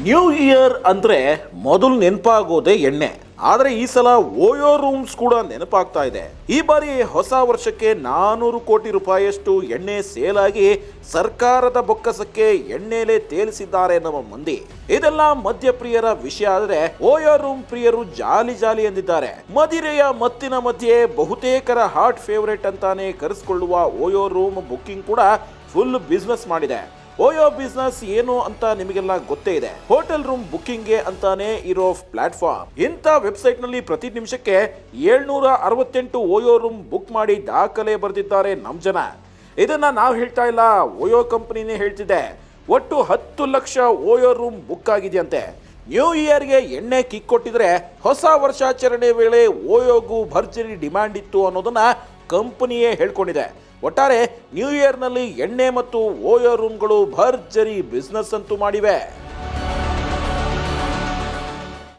New year ಅಂದ್ರೆ ಮೊದಲು ನೆನಪಾಗೋದೇ ಎಣ್ಣೆ. ಆದರೆ ಈ ಸಲ ಓಯೋ ರೂಮ್ಸ್ ಕೂಡ ನೆನಪಾಗ್ತಾ ಇದೆ. ಈ ಬಾರಿ ಹೊಸ ವರ್ಷಕ್ಕೆ 400 ಕೋಟಿ ರೂಪಾಯಿಯಷ್ಟು ಎಣ್ಣೆ ಸೇಲ್ ಆಗಿ ಸರ್ಕಾರದ ಬೊಕ್ಕಸಕ್ಕೆ ಎಣ್ಣೆಲೆ ತೇಲಿಸಿದ್ದಾರೆ ನಮ್ಮ ಮಂದಿ. ಇದೆಲ್ಲ ಮದ್ಯಪ್ರಿಯರ ವಿಷಯ ಆದ್ರೆ ಓಯೋ ರೂಮ್ ಪ್ರಿಯರು ಜಾಲಿ ಜಾಲಿ ಎಂದಿದ್ದಾರೆ. ಮದಿರೆಯ ಮತ್ತಿನ ಮಧ್ಯೆ ಬಹುತೇಕರ ಹಾಟ್ ಫೇವರೇಟ್ ಅಂತಾನೆ ಕರೆಸಿಕೊಳ್ಳುವ ಓಯೋ ರೂಮ್ ಬುಕ್ಕಿಂಗ್ ಕೂಡ ಫುಲ್ ಬಿಸ್ನೆಸ್ ಮಾಡಿದೆ. ಓಯೋ ಬಿಸ್ನೆಸ್ ಏನು ಅಂತ ನಿಮಗೆಲ್ಲ ಗೊತ್ತೇ ಇದೆ. ಹೋಟೆಲ್ ರೂಮ್ ಬುಕ್ಕಿಂಗ್ಗೆ ಅಂತಾನೆ ಇರೋ ಪ್ಲಾಟ್ಫಾರ್ಮ್. ಇಂಥ ವೆಬ್ಸೈಟ್ ನಲ್ಲಿ ಪ್ರತಿ ನಿಮಿಷಕ್ಕೆ 768 ಓಯೋ ರೂಮ್ ಬುಕ್ ಮಾಡಿ ದಾಖಲೆ ಬರೆದಿದ್ದಾರೆ ನಮ್ ಜನ. ಇದನ್ನ ನಾವು ಹೇಳ್ತಾ ಇಲ್ಲ, ಓಯೋ ಕಂಪನಿನೇ ಹೇಳ್ತಿದೆ. ಒಟ್ಟು 10 ಲಕ್ಷ ಓಯೋ ರೂಮ್ ಬುಕ್ ಆಗಿದೆಯಂತೆ. ನ್ಯೂ ಇಯರ್ಗೆ ಎಣ್ಣೆ ಕಿಕ್ ಕೊಟ್ಟಿದ್ರೆ ಹೊಸ ವರ್ಷಾಚರಣೆ ವೇಳೆ ಓಯೋಗೂ ಭರ್ಜರಿ ಡಿಮ್ಯಾಂಡ್ ಇತ್ತು ಅನ್ನೋದನ್ನ ಕಂಪನಿಯೇ ಹೇಳ್ಕೊಂಡಿದೆ. ಒಟ್ಟಾರೆ ನ್ಯೂ ಇಯರ್ನಲ್ಲಿ ಎಣ್ಣೆ ಮತ್ತು ಓಯೋ ರೂಮ್ಗಳು ಭರ್ಜರಿ ಬಿಸ್ನೆಸ್ ಅಂತೂ ಮಾಡಿವೆ.